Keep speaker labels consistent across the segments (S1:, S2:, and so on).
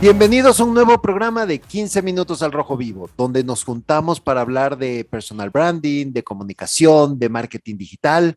S1: Bienvenidos a un nuevo programa de 15 minutos al rojo vivo, donde nos juntamos para hablar de personal branding, de comunicación, de marketing digital.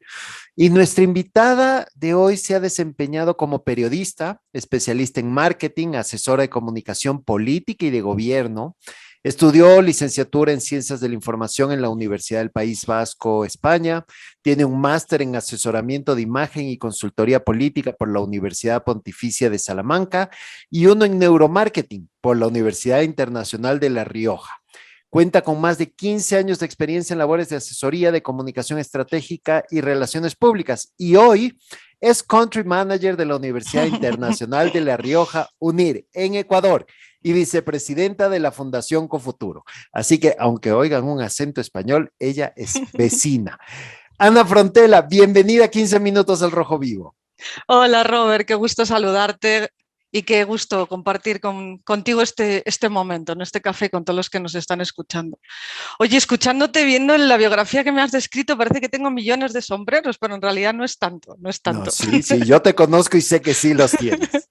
S1: Y nuestra invitada de hoy se ha desempeñado como periodista, especialista en marketing, asesora de comunicación política y de gobierno. Estudió licenciatura en Ciencias de la Información en la Universidad del País Vasco, España. Tiene un máster en asesoramiento de imagen y consultoría política por la Universidad Pontificia de Salamanca y uno en neuromarketing por la Universidad Internacional de La Rioja. Cuenta con más de 15 años de experiencia en labores de asesoría de comunicación estratégica y relaciones públicas y hoy es Country Manager de la Universidad Internacional de La Rioja, UNIR, en Ecuador y vicepresidenta de la Fundación Cofuturo. Así que, aunque oigan un acento español, ella es vecina. Ana Frontela, bienvenida a 15 minutos al Rojo Vivo.
S2: Hola Robert, qué gusto saludarte y qué gusto compartir contigo este momento, en este café con todos los que nos están escuchando. Oye, escuchándote, viendo en la biografía que me has descrito, parece que tengo millones de sombreros, pero en realidad no es tanto, no es
S1: No,
S2: tanto.
S1: sí, yo te conozco y sé que sí los tienes.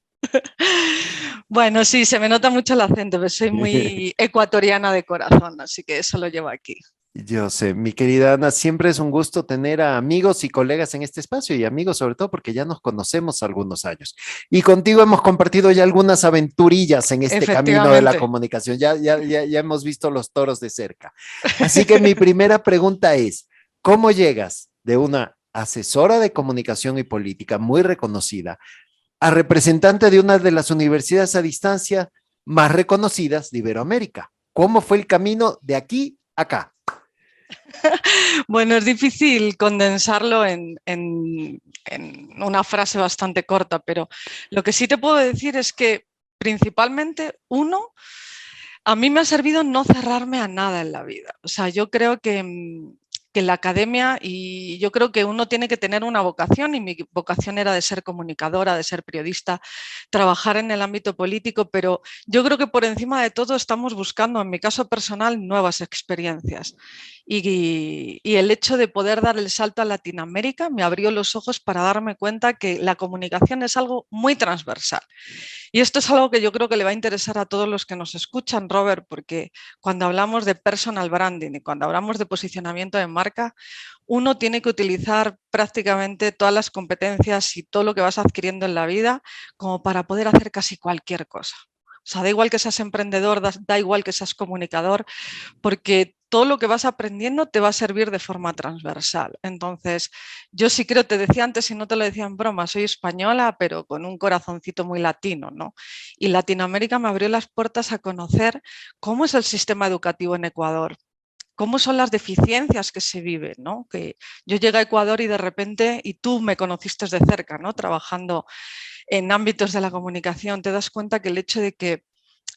S2: Bueno, sí, se me nota mucho el acento, pero soy muy ecuatoriana de corazón, así que eso lo llevo aquí.
S1: Yo sé, mi querida Ana, siempre es un gusto tener a amigos y colegas en este espacio y amigos sobre todo porque ya nos conocemos algunos años. Y contigo hemos compartido ya algunas aventurillas en este camino de la
S2: Efectivamente.
S1: comunicación. Ya hemos visto los toros de cerca. Así que mi primera pregunta es, ¿cómo llegas de una asesora de comunicación y política muy reconocida a representante de una de las universidades a distancia más reconocidas de Iberoamérica? ¿Cómo fue el camino de aquí a acá?
S2: Bueno, es difícil condensarlo en una frase bastante corta, pero lo que sí te puedo decir es que principalmente, uno, a mí me ha servido no cerrarme a nada en la vida. O sea, yo creo que la academia, y yo creo que uno tiene que tener una vocación, y mi vocación era de ser comunicadora, de ser periodista, trabajar en el ámbito político, pero yo creo que por encima de todo estamos buscando, en mi caso personal, nuevas experiencias. Y el hecho de poder dar el salto a Latinoamérica me abrió los ojos para darme cuenta que la comunicación es algo muy transversal. Y esto es algo que yo creo que le va a interesar a todos los que nos escuchan, Robert, porque cuando hablamos de personal branding y cuando hablamos de posicionamiento de marca, uno tiene que utilizar prácticamente todas las competencias y todo lo que vas adquiriendo en la vida como para poder hacer casi cualquier cosa. O sea, da igual que seas emprendedor, da igual que seas comunicador, porque todo lo que vas aprendiendo te va a servir de forma transversal. Entonces, yo sí creo, te decía antes y no te lo decía en broma, soy española, pero con un corazoncito muy latino, ¿no? Y Latinoamérica me abrió las puertas a conocer cómo es el sistema educativo en Ecuador, cómo son las deficiencias que se viven, ¿no? Que yo llegué a Ecuador y de repente, y tú me conociste de cerca, ¿no? Trabajando en ámbitos de la comunicación, te das cuenta que el hecho de que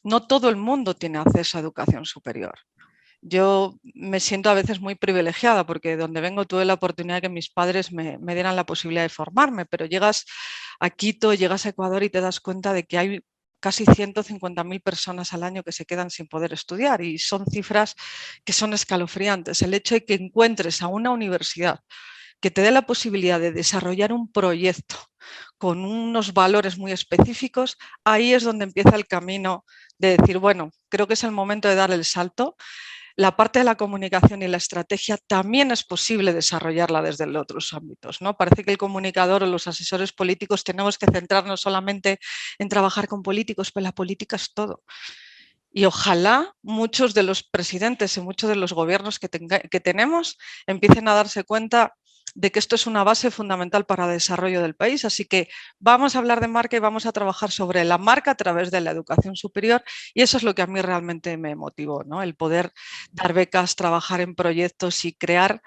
S2: no todo el mundo tiene acceso a educación superior. Yo me siento a veces muy privilegiada porque donde vengo tuve la oportunidad de que mis padres me dieran la posibilidad de formarme, pero llegas a Quito, llegas a Ecuador y te das cuenta de que hay casi 150.000 personas al año que se quedan sin poder estudiar y son cifras que son escalofriantes. El hecho de que encuentres a una universidad que te dé la posibilidad de desarrollar un proyecto con unos valores muy específicos, ahí es donde empieza el camino de decir, bueno, creo que es el momento de dar el salto. La parte de la comunicación y la estrategia también es posible desarrollarla desde otros ámbitos, ¿no? Parece que el comunicador o los asesores políticos tenemos que centrarnos solamente en trabajar con políticos, pero la política es todo. Y ojalá muchos de los presidentes y muchos de los gobiernos que tenemos empiecen a darse cuenta de que esto es una base fundamental para el desarrollo del país. Así que vamos a hablar de marca y vamos a trabajar sobre la marca a través de la educación superior y eso es lo que a mí realmente me motivó, ¿no? El poder dar becas, trabajar en proyectos y crear,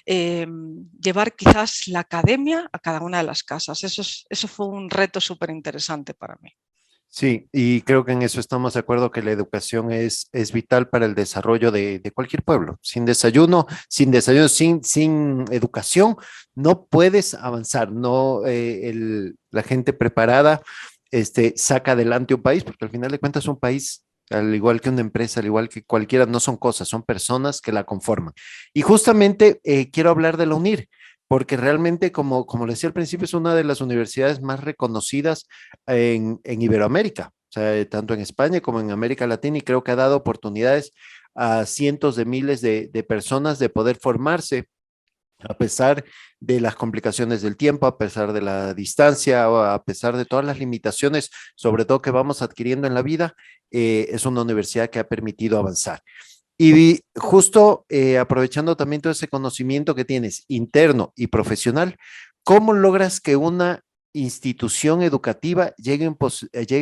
S2: llevar quizás la academia a cada una de las casas. Eso fue un reto súper interesante para mí.
S1: Sí, y creo que en eso estamos de acuerdo que la educación es vital para el desarrollo de cualquier pueblo. Sin desayuno, sin educación, no puedes avanzar. No, la gente preparada saca adelante un país, porque al final de cuentas un país, al igual que una empresa, al igual que cualquiera, no son cosas, son personas que la conforman. Y justamente quiero hablar de la UNIR porque realmente, como le decía al principio, es una de las universidades más reconocidas en Iberoamérica. O sea, tanto en España como en América Latina, y creo que ha dado oportunidades a cientos de miles de personas de poder formarse a pesar de las complicaciones del tiempo, a pesar de la distancia o a pesar de todas las limitaciones, sobre todo que vamos adquiriendo en la vida, es una universidad que ha permitido avanzar. Y justo aprovechando también todo ese conocimiento que tienes interno y profesional, ¿cómo logras que una institución educativa llegue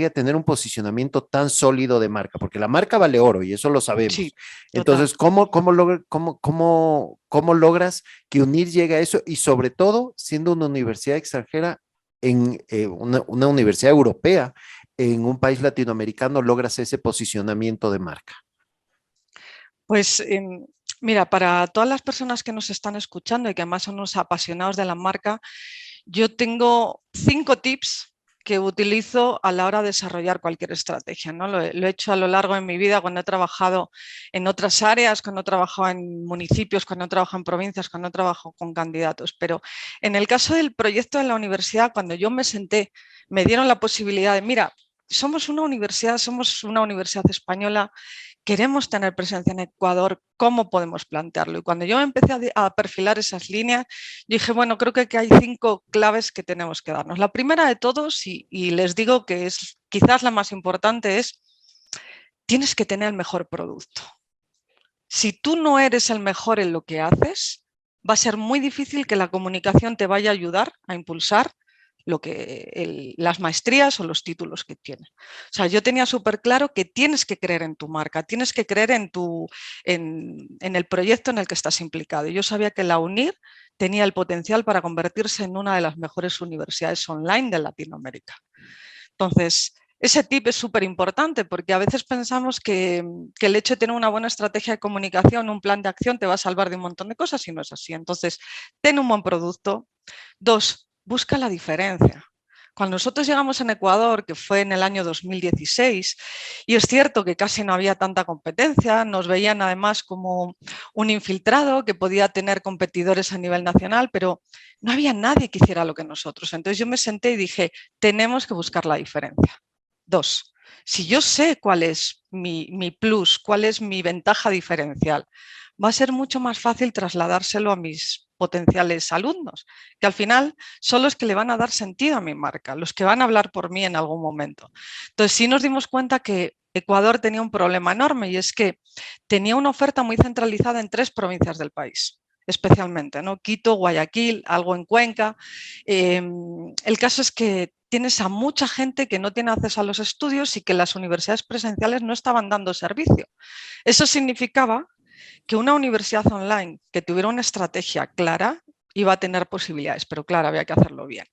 S1: a tener un posicionamiento tan sólido de marca? Porque la marca vale oro y eso lo
S2: Sí,
S1: sabemos.
S2: total.
S1: Entonces, ¿cómo logras que UNIR llegue a eso? Y sobre todo, siendo una universidad extranjera, en una universidad europea, en un país latinoamericano, logras ese posicionamiento de marca.
S2: Pues mira, para todas las personas que nos están escuchando y que además son unos apasionados de la marca, yo tengo 5 tips que utilizo a la hora de desarrollar cualquier estrategia, ¿no? Lo he hecho a lo largo de mi vida cuando he trabajado en otras áreas, cuando he trabajado en municipios, cuando he trabajado en provincias, cuando he trabajado con candidatos. Pero en el caso del proyecto de la universidad, cuando yo me senté, me dieron la posibilidad de, mira, somos una universidad española, queremos tener presencia en Ecuador, ¿cómo podemos plantearlo? Y cuando yo empecé a perfilar esas líneas, dije, bueno, creo que hay 5 claves que tenemos que darnos. La primera de todos, y les digo que es quizás la más importante, es tienes que tener el mejor producto. Si tú no eres el mejor en lo que haces, va a ser muy difícil que la comunicación te vaya a ayudar a impulsar las maestrías o los títulos que tienes. O sea, yo tenía súper claro que tienes que creer en tu marca, tienes que creer en el proyecto en el que estás implicado. Y yo sabía que la UNIR tenía el potencial para convertirse en una de las mejores universidades online de Latinoamérica. Entonces, ese tip es súper importante porque a veces pensamos que el hecho de tener una buena estrategia de comunicación, un plan de acción, te va a salvar de un montón de cosas y no es así. Entonces, ten un buen producto. 2, busca la diferencia. Cuando nosotros llegamos en Ecuador, que fue en el año 2016, y es cierto que casi no había tanta competencia, nos veían además como un infiltrado que podía tener competidores a nivel nacional, pero no había nadie que hiciera lo que nosotros. Entonces yo me senté y dije, tenemos que buscar la diferencia. 2, si yo sé cuál es mi plus, cuál es mi ventaja diferencial, va a ser mucho más fácil trasladárselo a mis potenciales alumnos, que al final son los que le van a dar sentido a mi marca, los que van a hablar por mí en algún momento. Entonces sí nos dimos cuenta que Ecuador tenía un problema enorme y es que tenía una oferta muy centralizada en 3 provincias del país, especialmente, ¿no? Quito, Guayaquil, algo en Cuenca. El caso es que tienes a mucha gente que no tiene acceso a los estudios y que las universidades presenciales no estaban dando servicio. Eso significaba que una universidad online que tuviera una estrategia clara iba a tener posibilidades, pero claro, había que hacerlo bien.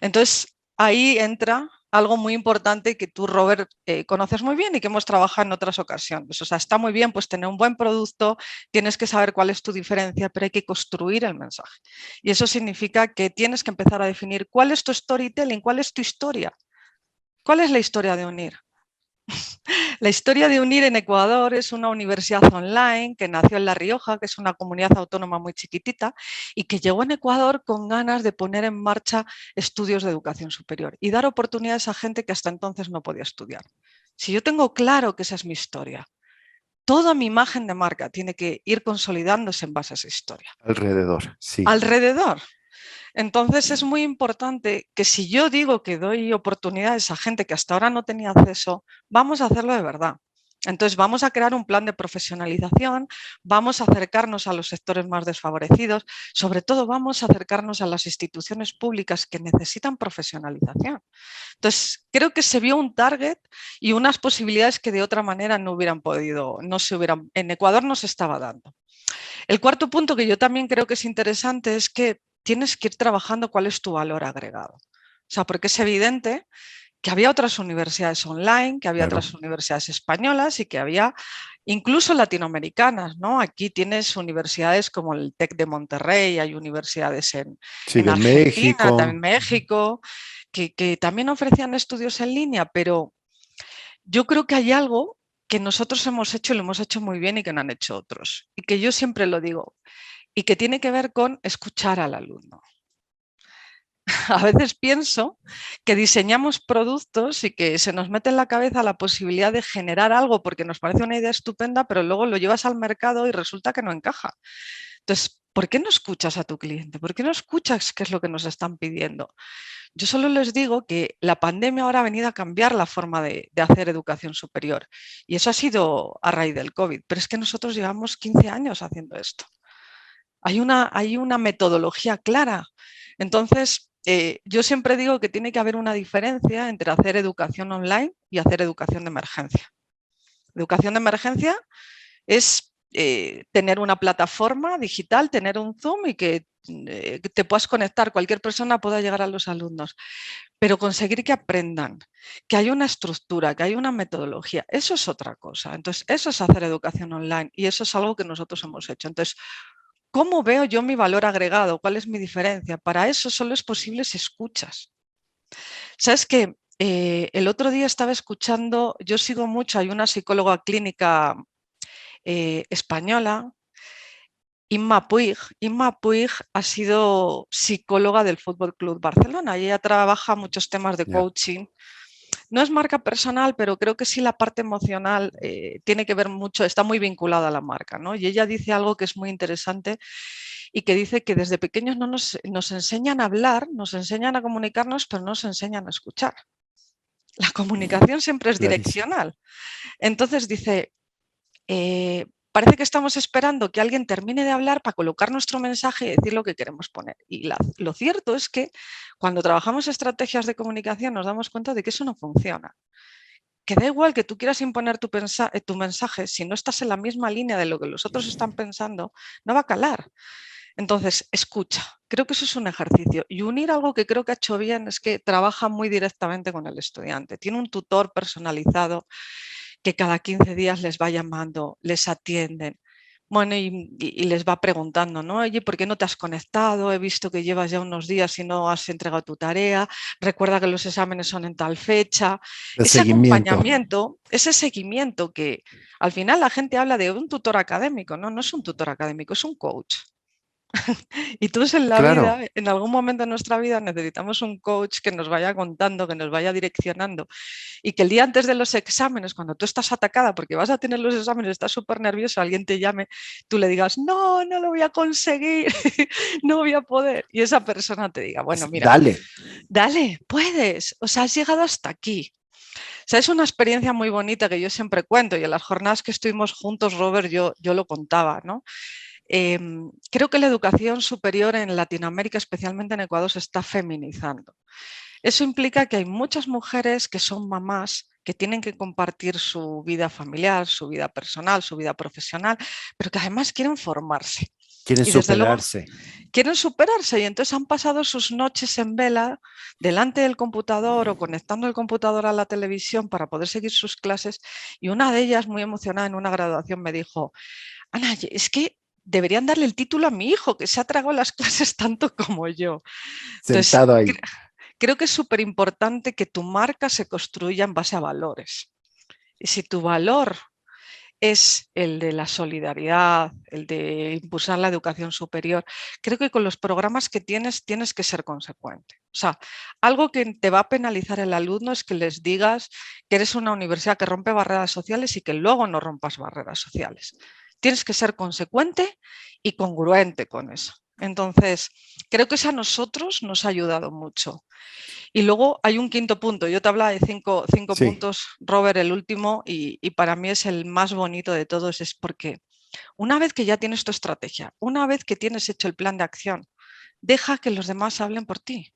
S2: Entonces, ahí entra algo muy importante que tú, Robert, conoces muy bien y que hemos trabajado en otras ocasiones. O sea, está muy bien pues tener un buen producto, tienes que saber cuál es tu diferencia, pero hay que construir el mensaje. Y eso significa que tienes que empezar a definir cuál es tu storytelling, cuál es tu historia, cuál es la historia de UNIR. La historia de UNIR en Ecuador es una universidad online que nació en La Rioja, que es una comunidad autónoma muy chiquitita, y que llegó en Ecuador con ganas de poner en marcha estudios de educación superior y dar oportunidades a gente que hasta entonces no podía estudiar. Si yo tengo claro que esa es mi historia, toda mi imagen de marca tiene que ir consolidándose en base a esa historia.
S1: Alrededor, sí.
S2: Alrededor. Entonces es muy importante que si yo digo que doy oportunidades a gente que hasta ahora no tenía acceso, vamos a hacerlo de verdad. Entonces vamos a crear un plan de profesionalización, vamos a acercarnos a los sectores más desfavorecidos, sobre todo vamos a acercarnos a las instituciones públicas que necesitan profesionalización. Entonces creo que se vio un target y unas posibilidades que de otra manera no hubieran podido, en Ecuador no se estaba dando. El cuarto punto que yo también creo que es interesante es que tienes que ir trabajando cuál es tu valor agregado. O sea, porque es evidente que había otras universidades online, que había
S1: Claro.
S2: otras universidades españolas y que había incluso latinoamericanas, ¿no? Aquí tienes universidades como el TEC de Monterrey, hay universidades
S1: Sí,
S2: en
S1: de
S2: Argentina,
S1: México.
S2: también México, que también ofrecían estudios en línea, pero yo creo que hay algo que nosotros hemos hecho y lo hemos hecho muy bien y que no han hecho otros. Y que yo siempre lo digo, y que tiene que ver con escuchar al alumno. A veces pienso que diseñamos productos y que se nos mete en la cabeza la posibilidad de generar algo porque nos parece una idea estupenda, pero luego lo llevas al mercado y resulta que no encaja. Entonces, ¿por qué no escuchas a tu cliente? ¿Por qué no escuchas qué es lo que nos están pidiendo? Yo solo les digo que la pandemia ahora ha venido a cambiar la forma de hacer educación superior y eso ha sido a raíz del COVID, pero es que nosotros llevamos 15 años haciendo esto. Hay una metodología clara. Entonces, yo siempre digo que tiene que haber una diferencia entre hacer educación online y hacer educación de emergencia. Educación de emergencia es tener una plataforma digital, tener un Zoom y que te puedas conectar, cualquier persona pueda llegar a los alumnos, pero conseguir que aprendan, que hay una estructura, que hay una metodología, eso es otra cosa. Entonces, eso es hacer educación online y eso es algo que nosotros hemos hecho. Entonces, ¿cómo veo yo mi valor agregado? ¿Cuál es mi diferencia? Para eso solo es posible si escuchas. ¿Sabes qué? El otro día estaba escuchando, yo sigo mucho, hay una psicóloga clínica española, Imma Puig. Imma Puig ha sido psicóloga del Fútbol Club Barcelona y ella trabaja muchos temas de
S1: Ya.
S2: coaching. No es marca personal, pero creo que sí la parte emocional tiene que ver mucho, está muy vinculada a la marca, ¿no? Y ella dice algo que es muy interesante y que dice que desde pequeños no nos enseñan a hablar, nos enseñan a comunicarnos, pero no nos enseñan a escuchar. La comunicación siempre es
S1: Clarísimo.
S2: direccional. Entonces dice, parece que estamos esperando que alguien termine de hablar para colocar nuestro mensaje y decir lo que queremos poner. Y lo cierto es que cuando trabajamos estrategias de comunicación nos damos cuenta de que eso no funciona. Que da igual que tú quieras imponer tu mensaje, si no estás en la misma línea de lo que los otros están pensando, no va a calar. Entonces, escucha. Creo que eso es un ejercicio. Y unir algo que creo que ha hecho bien es que trabaja muy directamente con el estudiante. Tiene un tutor personalizado que cada 15 días les va llamando, les atienden. Bueno, y les va preguntando, ¿no? Oye, ¿por qué no te has conectado? He visto que llevas ya unos días y no has entregado tu tarea. Recuerda que los exámenes son en tal fecha.
S1: El
S2: Ese
S1: seguimiento.
S2: acompañamiento, ese seguimiento que al final la gente habla de un tutor académico, ¿no? No es un tutor académico, es un coach. Y todos en la vida,
S1: Claro.
S2: en algún momento de nuestra vida, necesitamos un coach que nos vaya contando, que nos vaya direccionando y que el día antes de los exámenes, cuando tú estás atacada porque vas a tener los exámenes, estás súper nervioso, alguien te llame, tú le digas, no, no lo voy a conseguir, no voy a poder. Y esa persona te diga, bueno, mira,
S1: Dale.
S2: dale, puedes, o sea, has llegado hasta aquí. O sea, es una experiencia muy bonita que yo siempre cuento y en las jornadas que estuvimos juntos, Robert, yo lo contaba, ¿no? Creo que la educación superior en Latinoamérica, especialmente en Ecuador, se está feminizando. Eso implica que hay muchas mujeres que son mamás que tienen que compartir su vida familiar, su vida personal, su vida profesional, pero que además quieren formarse.
S1: Quieren
S2: Y desde luego
S1: superarse.
S2: quieren superarse y entonces han pasado sus noches en vela delante del computador o conectando el computador a la televisión para poder seguir sus clases. Y una de ellas, muy emocionada en una graduación, me dijo, Ana, es que deberían darle el título a mi hijo, que se ha tragado las clases tanto como yo. Entonces,
S1: Sentado ahí.
S2: creo que es súper importante que tu marca se construya en base a valores. Y si tu valor es el de la solidaridad, el de impulsar la educación superior, creo que con los programas que tienes que ser consecuente. O sea, algo que te va a penalizar el alumno es que les digas que eres una universidad que rompe barreras sociales y que luego no rompas barreras sociales. Tienes que ser consecuente y congruente con eso. Entonces, creo que eso a nosotros nos ha ayudado mucho. Y luego hay un quinto punto. Yo te hablaba de cinco
S1: Sí.
S2: puntos, Robert, el último, y para mí es el más bonito de todos, es porque una vez que ya tienes tu estrategia, una vez que tienes hecho el plan de acción, deja que los demás hablen por ti.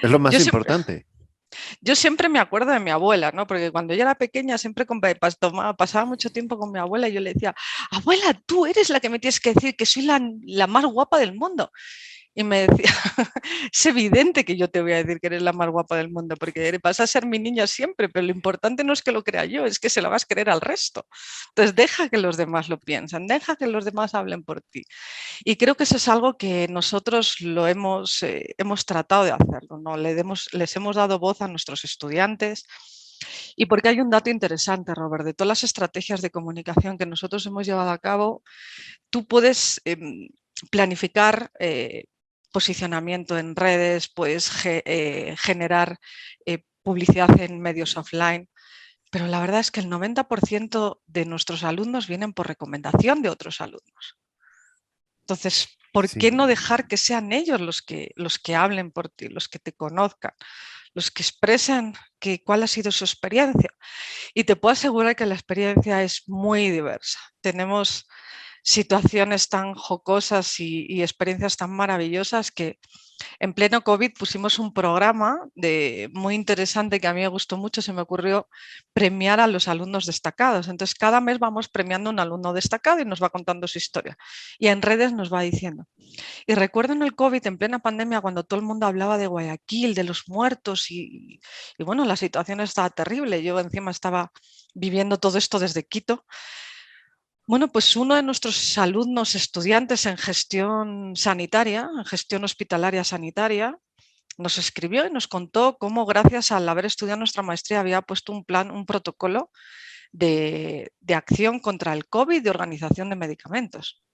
S1: Es lo más
S2: Yo siempre,
S1: importante.
S2: yo siempre me acuerdo de mi abuela, ¿no? Porque cuando yo era pequeña siempre pasaba mucho tiempo con mi abuela y yo le decía, abuela, tú eres la que me tienes que decir que soy la más guapa del mundo. Y me decía, es evidente que yo te voy a decir que eres la más guapa del mundo, porque vas a ser mi niña siempre, pero lo importante no es que lo crea yo, es que se lo vas a creer al resto. Entonces, deja que los demás lo piensen, deja que los demás hablen por ti. Y creo que eso es algo que nosotros hemos tratado de hacerlo, ¿no? Les hemos dado voz a nuestros estudiantes. Y porque hay un dato interesante, Robert, de todas las estrategias de comunicación que nosotros hemos llevado a cabo, tú puedes planificar posicionamiento en redes, puedes generar publicidad en medios offline. Pero la verdad es que el 90% de nuestros alumnos vienen por recomendación de otros alumnos. Entonces, ¿por qué
S1: Sí,
S2: no dejar que sean ellos los que hablen por ti, los que te conozcan, los que expresen cuál ha sido su experiencia? Y te puedo asegurar que la experiencia es muy diversa. Tenemos situaciones tan jocosas y experiencias tan maravillosas que en pleno COVID pusimos un programa muy interesante que a mí me gustó mucho, se me ocurrió premiar a los alumnos destacados. Entonces, cada mes vamos premiando a un alumno destacado y nos va contando su historia. Y en redes nos va diciendo. Y recuerdo en el COVID, en plena pandemia, cuando todo el mundo hablaba de Guayaquil, de los muertos y bueno, la situación estaba terrible. Yo encima estaba viviendo todo esto desde Quito. Bueno, pues uno de nuestros alumnos estudiantes en gestión sanitaria, en gestión hospitalaria sanitaria, nos escribió y nos contó cómo gracias al haber estudiado nuestra maestría había puesto un plan, un protocolo de acción contra el COVID, de organización de medicamentos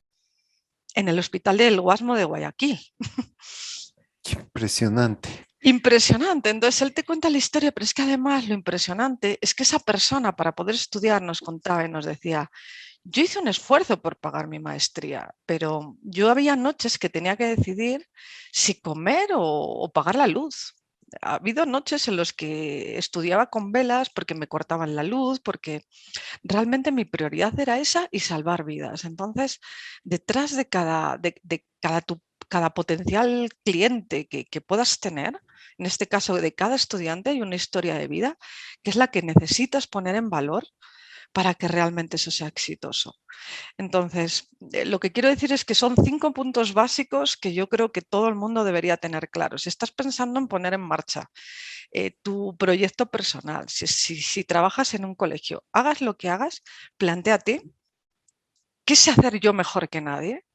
S2: en el Hospital del Guasmo de Guayaquil.
S1: qué impresionante.
S2: Impresionante. Entonces él te cuenta la historia, pero es que además lo impresionante es que esa persona para poder estudiar nos contaba y nos decía, yo hice un esfuerzo por pagar mi maestría, pero yo había noches que tenía que decidir si comer o pagar la luz. Ha habido noches en las que estudiaba con velas porque me cortaban la luz, porque realmente mi prioridad era esa y salvar vidas. Entonces, detrás cada potencial cliente que puedas tener, en este caso de cada estudiante, hay una historia de vida que es la que necesitas poner en valor para que realmente eso sea exitoso. Entonces, lo que quiero decir es que son 5 puntos básicos que yo creo que todo el mundo debería tener claros. Si estás pensando en poner en marcha tu proyecto personal, si trabajas en un colegio, hagas lo que hagas, plantéate, ¿qué sé hacer yo mejor que nadie?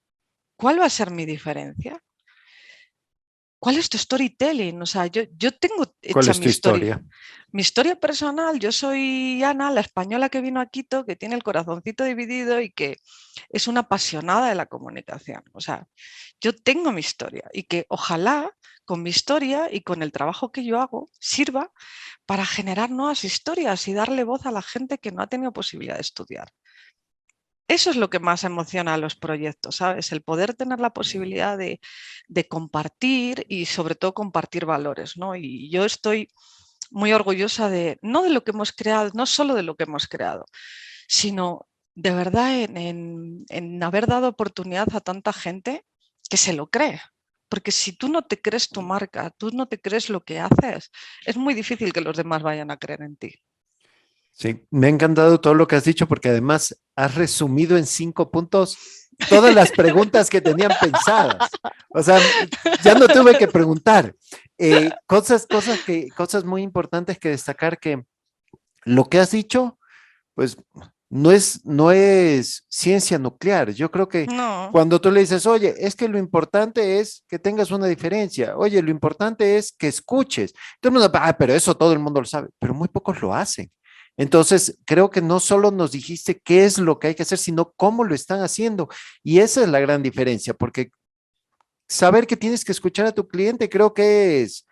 S2: ¿Cuál va a ser mi diferencia? ¿Cuál es tu storytelling? O sea, yo tengo
S1: ¿Cuál
S2: hecha
S1: es tu historia?
S2: mi historia personal. Yo soy Ana, la española que vino a Quito, que tiene el corazoncito dividido y que es una apasionada de la comunicación. O sea, yo tengo mi historia y que ojalá con mi historia y con el trabajo que yo hago sirva para generar nuevas historias y darle voz a la gente que no ha tenido posibilidad de estudiar. Eso es lo que más emociona a los proyectos, ¿sabes? El poder tener la posibilidad de compartir y sobre todo compartir valores, ¿no? Y yo estoy muy orgullosa no de lo que hemos creado, no solo de lo que hemos creado, sino de verdad en haber dado oportunidad a tanta gente que se lo cree. Porque si tú no te crees tu marca, tú no te crees lo que haces, es muy difícil que los demás vayan a creer en ti.
S1: Sí, me ha encantado todo lo que has dicho porque además has resumido en 5 puntos todas las preguntas que tenían pensadas. O sea, ya no tuve que preguntar. Cosas muy importantes que destacar que lo que has dicho, pues no es ciencia nuclear. Yo creo que
S2: No,
S1: cuando tú le dices, oye, es que lo importante es que tengas una diferencia. Oye, lo importante es que escuches. Todo el mundo, pero eso todo el mundo lo sabe, pero muy pocos lo hacen. Entonces, creo que no solo nos dijiste qué es lo que hay que hacer, sino cómo lo están haciendo. Y esa es la gran diferencia, porque saber que tienes que escuchar a tu cliente, creo que es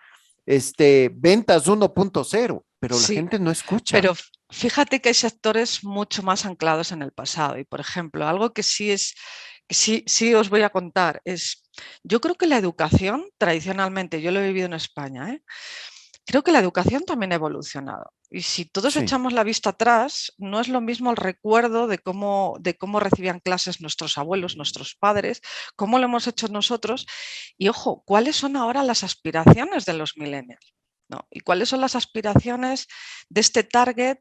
S1: ventas 1.0, pero la
S2: sí,
S1: gente no escucha.
S2: pero fíjate que hay sectores mucho más anclados en el pasado. Y, por ejemplo, algo que sí os voy a contar es, yo creo que la educación, tradicionalmente, yo lo he vivido en España, ¿eh? Creo que la educación también ha evolucionado. Y si todos
S1: Sí,
S2: echamos la vista atrás, no es lo mismo el recuerdo de cómo recibían clases nuestros abuelos, nuestros padres, cómo lo hemos hecho nosotros. Y ojo, ¿cuáles son ahora las aspiraciones de los millennials? ¿No? ¿Y cuáles son las aspiraciones de este target?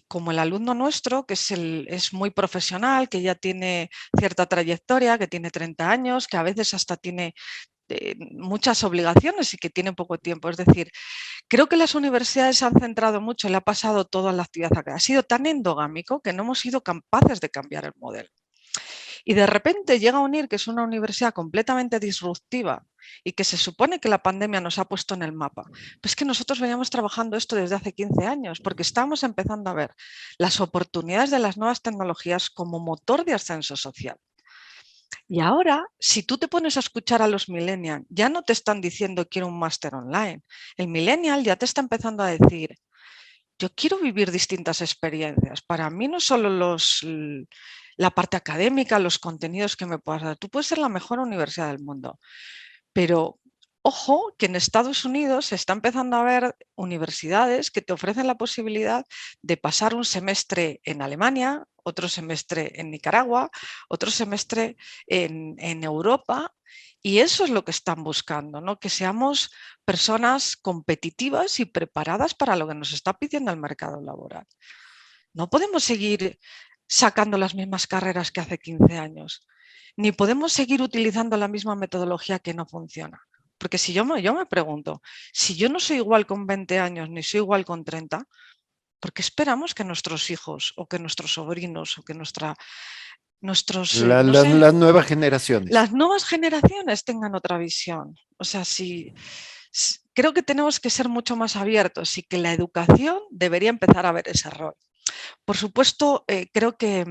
S2: Como el alumno nuestro, que es muy profesional, que ya tiene cierta trayectoria, que tiene 30 años, que a veces hasta tiene muchas obligaciones y que tiene poco tiempo. Es decir, creo que las universidades se han centrado mucho, le ha pasado toda la actividad acá. Ha sido tan endogámico que no hemos sido capaces de cambiar el modelo. Y de repente llega a UNIR, que es una universidad completamente disruptiva y que se supone que la pandemia nos ha puesto en el mapa. Pues que nosotros veníamos trabajando esto desde hace 15 años, porque estábamos empezando a ver las oportunidades de las nuevas tecnologías como motor de ascenso social. Y ahora, si tú te pones a escuchar a los millennials, ya no te están diciendo quiero un máster online. El millennial ya te está empezando a decir, yo quiero vivir distintas experiencias. Para mí no solo la parte académica, los contenidos que me puedas dar. Tú puedes ser la mejor universidad del mundo, pero ojo que en Estados Unidos se está empezando a ver universidades que te ofrecen la posibilidad de pasar un semestre en Alemania, otro semestre en Nicaragua, otro semestre en Europa. Y eso es lo que están buscando, ¿no? Que seamos personas competitivas y preparadas para lo que nos está pidiendo el mercado laboral. No podemos seguir sacando las mismas carreras que hace 15 años, ni podemos seguir utilizando la misma metodología que no funciona. Porque si yo me pregunto, si yo no soy igual con 20 años ni soy igual con 30, ¿por qué esperamos que nuestros hijos o que nuestros sobrinos o que no sé,
S1: Las nuevas generaciones.
S2: las nuevas generaciones tengan otra visión? O sea, creo que tenemos que ser mucho más abiertos y que la educación debería empezar a ver ese rol. Por supuesto, creo que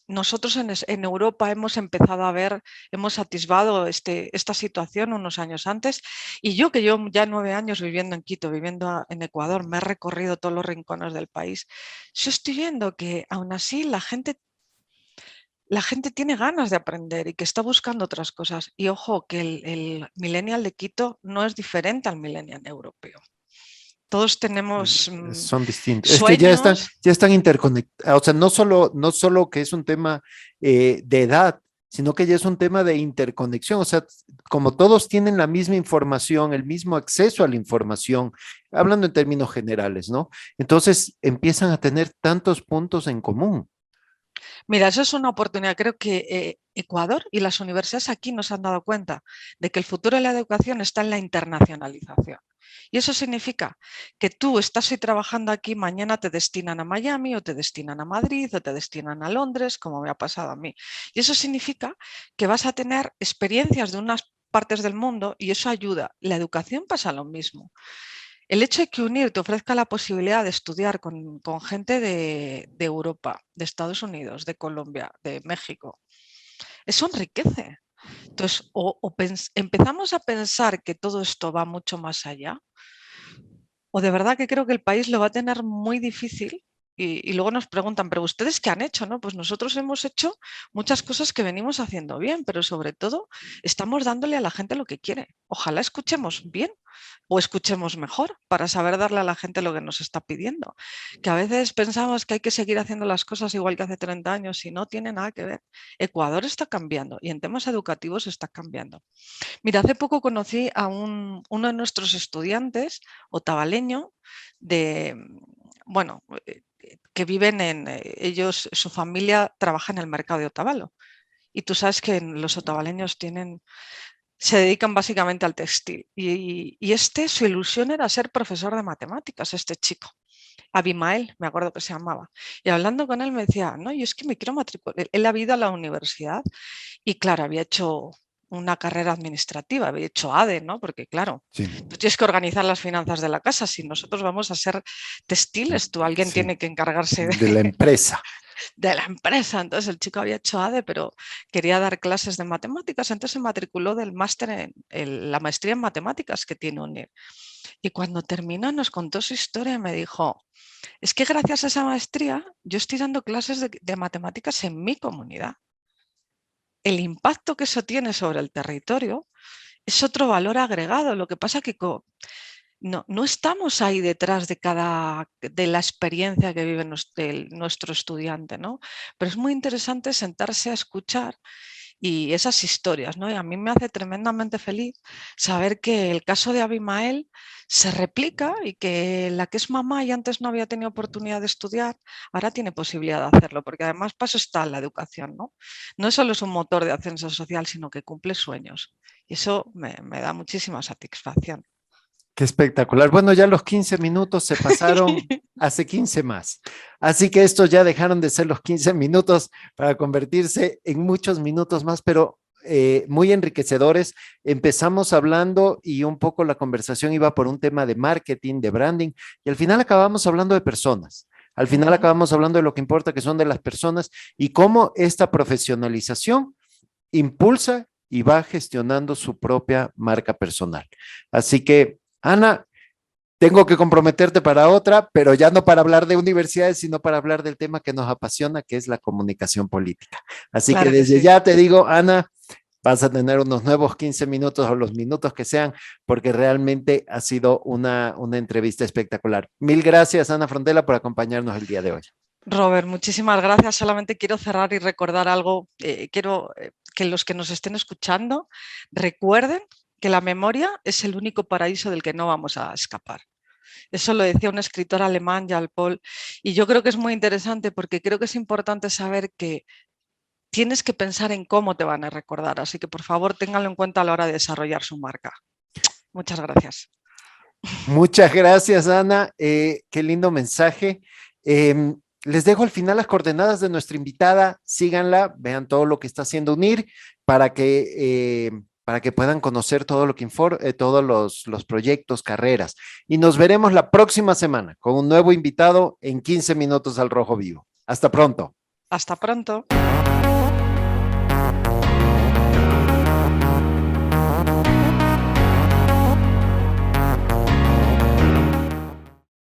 S2: nosotros en Europa hemos empezado a ver, hemos atisbado esta situación unos años antes, y yo que llevo ya 9 años viviendo en Quito, viviendo en Ecuador, me he recorrido todos los rincones del país, yo estoy viendo que aún así la gente tiene ganas de aprender y que está buscando otras cosas. Y ojo, que el millennial de Quito no es diferente al millennial europeo. Todos tenemos
S1: Son distintos. Es que
S2: sueños.
S1: ya están interconectados. O sea, no solo que es un tema de edad, sino que ya es un tema de interconexión. O sea, como todos tienen la misma información, el mismo acceso a la información, hablando en términos generales, ¿no? Entonces empiezan a tener tantos puntos en común.
S2: Mira, eso es una oportunidad. Creo que Ecuador y las universidades aquí nos han dado cuenta de que el futuro de la educación está en la internacionalización. Y eso significa que tú estás hoy trabajando aquí, mañana te destinan a Miami o te destinan a Madrid o te destinan a Londres, como me ha pasado a mí. Y eso significa que vas a tener experiencias de unas partes del mundo y eso ayuda. La educación pasa lo mismo. El hecho de que UNIR te ofrezca la posibilidad de estudiar con gente de Europa, de Estados Unidos, de Colombia, de México, eso enriquece. Entonces, empezamos a pensar que todo esto va mucho más allá, o de verdad que creo que el país lo va a tener muy difícil. Y luego nos preguntan, pero ¿ustedes qué han hecho? ¿No? Pues nosotros hemos hecho muchas cosas que venimos haciendo bien, pero sobre todo estamos dándole a la gente lo que quiere. Ojalá escuchemos bien o escuchemos mejor para saber darle a la gente lo que nos está pidiendo. Que a veces pensamos que hay que seguir haciendo las cosas igual que hace 30 años y no tiene nada que ver. Ecuador está cambiando y en temas educativos está cambiando. Mira, hace poco conocí a uno de nuestros estudiantes, otavaleño, de, bueno, que viven ellos, su familia trabaja en el mercado de Otavalo. Y tú sabes que los otavaleños se dedican básicamente al textil. Y su ilusión era ser profesor de matemáticas, este chico. Abimael, me acuerdo que se llamaba. Y hablando con él me decía, no, yo es que me quiero matricular. Él había ido a la universidad y claro, había hecho una carrera administrativa, había hecho ADE, ¿no? Porque claro,
S1: Sí,
S2: tú tienes que organizar las finanzas de la casa. Si nosotros vamos a ser textiles, alguien
S1: sí,
S2: tiene que encargarse
S1: de la empresa.
S2: de la empresa. Entonces el chico había hecho ADE, pero quería dar clases de matemáticas, entonces se matriculó del máster la maestría en matemáticas que tiene UNIR. Y cuando terminó nos contó su historia y me dijo, es que gracias a esa maestría yo estoy dando clases de matemáticas en mi comunidad. El impacto que eso tiene sobre el territorio es otro valor agregado. Lo que pasa es que no estamos ahí detrás de la experiencia que vive nuestro estudiante, ¿no? Pero es muy interesante sentarse a escuchar y esas historias, ¿no? Y a mí me hace tremendamente feliz saber que el caso de Abimael se replica y que la que es mamá y antes no había tenido oportunidad de estudiar, ahora tiene posibilidad de hacerlo, porque además para eso está la educación, ¿no? No solo es un motor de ascenso social, sino que cumple sueños. Y eso me da muchísima satisfacción.
S1: Qué espectacular. Bueno, ya los 15 minutos se pasaron hace 15 más. Así que estos ya dejaron de ser los 15 minutos para convertirse en muchos minutos más, pero muy enriquecedores. Empezamos hablando y un poco la conversación iba por un tema de marketing, de branding, y al final acabamos hablando de personas. Al
S2: Uh
S1: final
S2: -huh.
S1: acabamos hablando de lo que importa, que son de las personas y cómo esta profesionalización impulsa y va gestionando su propia marca personal. Así que, Ana, tengo que comprometerte para otra, pero ya no para hablar de universidades, sino para hablar del tema que nos apasiona, que es la comunicación política. Así que
S2: Claro que
S1: desde
S2: sí.
S1: ya te digo, Ana, vas a tener unos nuevos 15 minutos o los minutos que sean, porque realmente ha sido una entrevista espectacular. Mil gracias, Ana Frontela, por acompañarnos el día de hoy.
S2: Robert, muchísimas gracias. Solamente quiero cerrar y recordar algo. Quiero que los que nos estén escuchando recuerden que la memoria es el único paraíso del que no vamos a escapar. Eso lo decía un escritor alemán, Jean Paul, y yo creo que es muy interesante porque creo que es importante saber que tienes que pensar en cómo te van a recordar. Así que, por favor, ténganlo en cuenta a la hora de desarrollar su marca. Muchas gracias.
S1: Muchas gracias, Ana. Qué lindo mensaje. Les dejo al final las coordenadas de nuestra invitada. Síganla, vean todo lo que está haciendo UNIR para que puedan conocer todo lo que todos los proyectos, carreras. Y nos veremos la próxima semana con un nuevo invitado en 15 minutos al Rojo Vivo. Hasta pronto.
S2: Hasta pronto.